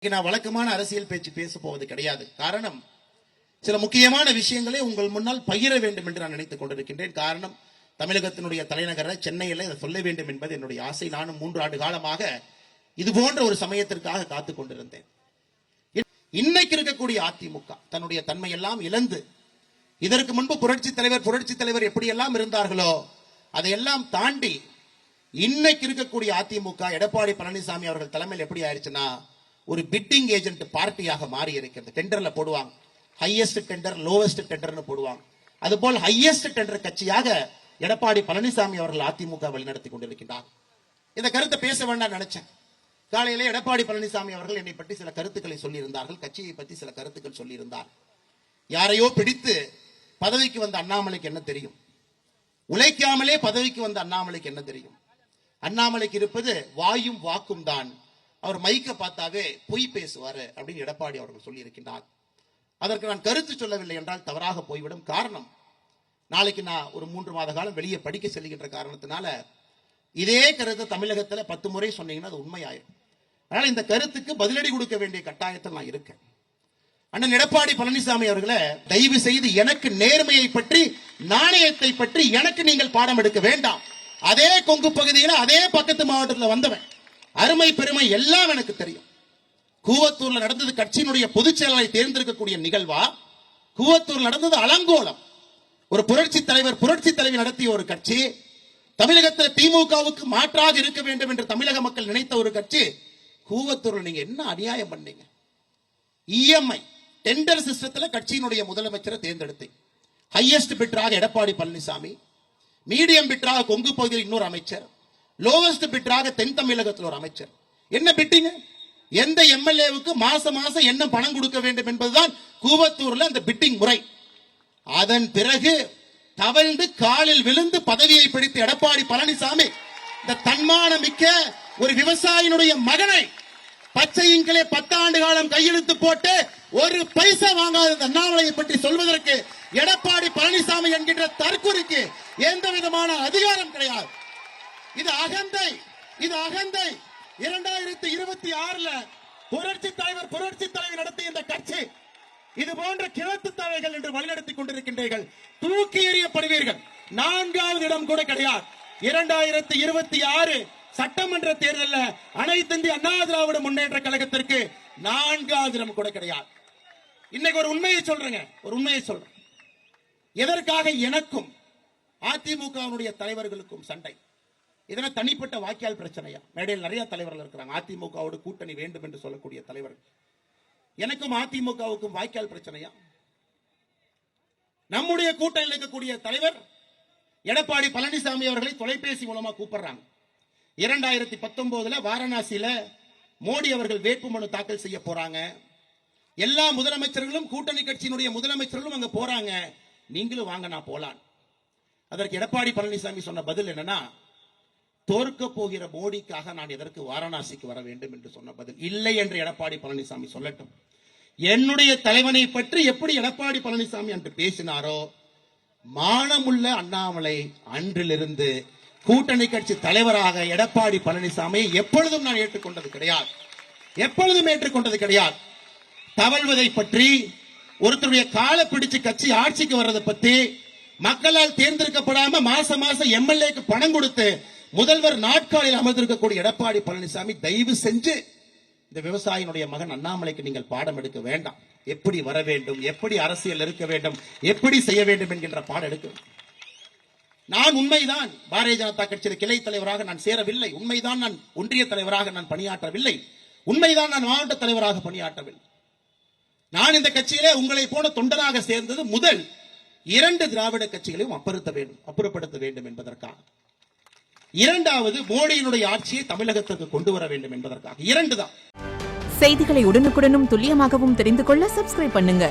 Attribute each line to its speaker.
Speaker 1: நான் வழக்கமான அரசியல் பேச்சு பேச போவது கிடையாது. காரணம், சில முக்கியமான விஷயங்களை உங்கள் முன்னால் பகிர வேண்டும் என்று நான் நினைத்துக் கொண்டிருக்கின்றேன். காரணம், தமிழகத்தினுடைய தலைநகர சென்னையில் இதை சொல்ல வேண்டும் என்பது என்னுடைய ஆசை. நானும் 3 ஆண்டு காலமாக இது போன்ற ஒரு சமயத்திற்காக காத்துக் கொண்டிருந்தேன். இன்னைக்கு இருக்கக்கூடிய அதிமுக தன்னுடைய தன்மை எல்லாம் இழந்து, இதற்கு முன்பு புரட்சி தலைவர் எப்படியெல்லாம் இருந்தார்களோ அதையெல்லாம் தாண்டி இன்னைக்கு இருக்கக்கூடிய அதிமுக எடப்பாடி பழனிசாமி அவர்கள் தலைமையில் எப்படி ஆயிடுச்சுன்னா ஒரு பிட்டிங் ஏஜென்ட் பார்ட்டியாக மாறி இருக்கிறது. டெண்டர்ல போடுவாங்க, ஹையஸ்ட் டெண்டர் லோவஸ்ட் டெண்டர்னு போடுவாங்க. அதுபோல் ஹையஸ்ட் டெண்டர் கட்சியாக எடப்பாடி பழனிசாமி அவர்கள் அதிமுக வழிநடத்தி கொண்டிருக்கிறார். இந்த கருத்தை பேச வேண்டாம் நினைச்சேன். காலையிலே எடப்பாடி பழனிசாமி அவர்கள் என்னை பற்றி சில கருத்துக்களை சொல்லியிருந்தார்கள், கட்சியை பற்றி சில கருத்துக்கள் சொல்லியிருந்தார். யாரையோ பிடித்து பதவிக்கு வந்த அண்ணாமலைக்கு என்ன தெரியும்? உழைக்காமலே பதவிக்கு வந்த அண்ணாமலைக்கு என்ன தெரியும்? அண்ணாமலைக்கு இருப்பது வாயும் வாக்கும் தான். அவர் மைக்க பார்த்தாவே பொய் பேசுவாரு அப்படின்னு எடப்பாடி அவர்கள் சொல்லி இருக்கின்றார். அதற்கு நான் கருத்து சொல்லவில்லை என்றால் தவறாக போய்விடும். காரணம், நாளைக்கு நான் ஒரு 3 மாத காலம் வெளியே படிக்க செல்கின்ற காரணத்தினால இதே கருத்தை தமிழகத்தில் 10 முறை சொன்னீங்கன்னா அது உண்மையாயிரும். அதனால இந்த கருத்துக்கு பதிலடி கொடுக்க வேண்டிய கட்டாயத்தில் நான் இருக்கேன். அண்ணன் எடப்பாடி பழனிசாமி அவர்களை தயவு செய்து எனக்கு நேர்மையை பற்றி, நாணயத்தை பற்றி எனக்கு நீங்கள் பாடம் எடுக்க வேண்டாம். அதே கொங்கு பகுதியில் அதே பக்கத்து மாவட்டத்தில் வந்தவன், அருமை பெருமை எல்லாம் எனக்கு தெரியும். கூவத்தூர்ல நடந்தது கட்சியினுடைய பொதுச் செயலாளரை தேர்ந்தெடுக்கக்கூடிய நிகழ்வா? கூவத்தூர் நடந்தது அலங்கோலம். ஒரு புரட்சி தலைவி நடத்திய ஒரு கட்சி, தமிழகத்தில் திமுகவுக்கு மாற்றாக இருக்க வேண்டும் என்று தமிழக மக்கள் நினைத்த ஒரு கட்சி. கூவத்தூர்ல நீங்க என்ன அநியாயம் பண்ணீங்க? இஎம்ஐ டெண்டர் சிஸ்டத்தில் கட்சியினுடைய முதலமைச்சரை தேர்ந்தெடுத்தேன். ஹையஸ்ட் பிட்டராக எடப்பாடி பழனிசாமி, மீடியம் பிட்டராக கொங்கு பகுதியில் இன்னொரு அமைச்சர், லோவஸ்ட் பிட்டராக தென் தமிழகத்தில் ஒரு அமைச்சர். என்ன பிட்டிங்க? எந்த எம்எல்ஏவுக்கு மாசம் என்ன பணம் கொடுக்க வேண்டும் என்பதுதான் கூவத்தூர்ல அந்த பிட்டிங் முறை. அதன் பிறகு தவழ்ந்து காலில் விழுந்து பதவியை பிடித்த எடப்பாடி பழனிசாமி இந்த தன்மானமிக்க ஒரு விவசாயினுடைய மகனை பச்சையின்களே 10 ஆண்டு காலம் கையெழுத்து போட்டு ஒரு பைசா வாங்காத அண்ணாமலையை பற்றி சொல்வதற்கு எடப்பாடி பழனிசாமி என்கின்ற தற்குறிக்கு எந்த விதமான அதிகாரம் கிடையாது. இது அகந்தை. 2026 புரட்சி தலைவர் நடத்திய இந்த கட்சி இது போன்ற கிழத்து தலைகள் என்று வழிநடத்திக் கொண்டிருக்கின்றீர்கள். தூக்கி எறியப்படுவீர்கள். 4வது இடம் கூட கிடையாது. 2026 சட்டமன்ற தேர்தலில் அனைத்து இந்திய அண்ணா திராவிட முன்னேற்ற கழகத்திற்கு 4வது இடம் கூட கிடையாது. இன்னைக்கு ஒரு உண்மையை சொல்றேன். எதற்காக எனக்கும் அதிமுகவுடைய தலைவர்களுக்கும் சண்டை? இதனால் தனிப்பட்ட வாக்கியால் பிரச்சனையா? மேடையில் நிறைய தலைவர்கள் இருக்கிறாங்க, அதிமுகவோடு கூட்டணி வேண்டும் என்று சொல்லக்கூடிய தலைவர்கள். எனக்கும் அதிமுகவுக்கும் வாய்க்கால் பிரச்சனையா? நம்முடைய கூட்டணியில் இருக்கக்கூடிய தலைவர் எடப்பாடி பழனிசாமி அவர்களை தொலைபேசி மூலமா கூப்பிடுறாங்க. 2019 வாரணாசியில மோடி அவர்கள் வேட்புமனு தாக்கல் செய்ய போறாங்க. எல்லா முதலமைச்சர்களும், கூட்டணி கட்சியினுடைய முதலமைச்சர்களும் அங்க போறாங்க. நீங்களும் வாங்க, நான் போலாம். அதற்கு எடப்பாடி பழனிசாமி சொன்ன பதில் என்னன்னா, தோற்க போகிற மோடிக்காக நான் எதற்கு வாரணாசிக்கு வர வேண்டும் என்று சொன்ன பதில். இல்லை என்று எடப்பாடி பழனிசாமி சொல்லட்டும். என்னுடைய தலைவனை பற்றி எப்படி எடப்பாடி பழனிசாமி அன்று பேசினாரோ, மானமுள்ள அண்ணாமலை அன்றிலிருந்து கூட்டணி கட்சி தலைவராக எடப்பாடி பழனிசாமி எப்பொழுதும் நான் ஏற்றுக்கொண்டது கிடையாது. தவழ்வதை பற்றி, ஒருத்தருடைய காலை பிடிச்சு கட்சி ஆட்சிக்கு வர்றதை பற்றி, மக்களால் தேர்ந்தெடுக்கப்படாம மாசம் எம்எல்ஏக்கு பணம் கொடுத்து முதல்வர் நாட்காலில் அமர்ந்திருக்கக்கூடிய எடப்பாடி பழனிசாமி, தயவு செஞ்சு இந்த விவசாயினுடைய மகன் அண்ணாமலைக்கு நீங்கள் பாடம் எடுக்க வேண்டாம். எப்படி வர வேண்டும், எப்படி அரசியல் இருக்க வேண்டும், எப்படி செய்ய வேண்டும் என்கின்ற பாடம் எடுக்க. நான் உண்மைதான் பாரதிய ஜனதா கட்சியில் கிளை தலைவராக நான் சேரவில்லை. உண்மைதான் நான் ஒன்றிய தலைவராக நான் பணியாற்றவில்லை. உண்மைதான் நான் மாவட்ட தலைவராக பணியாற்றவில்லை. நான் இந்த கட்சியிலே உங்களை போன தொண்டனாக சேர்ந்தது முதல் 2 திராவிட கட்சிகளையும் அப்புறப்படுத்த வேண்டும் என்பதற்காக. 2வது மோடியினுடைய ஆட்சியை தமிழகத்திற்கு கொண்டு வர வேண்டும் என்பதற்காக. 2 தான்.
Speaker 2: செய்திகளை உடனுக்குடனும் துல்லியமாகவும் தெரிந்து கொள்ள சப்ஸ்கிரைப் பண்ணுங்க.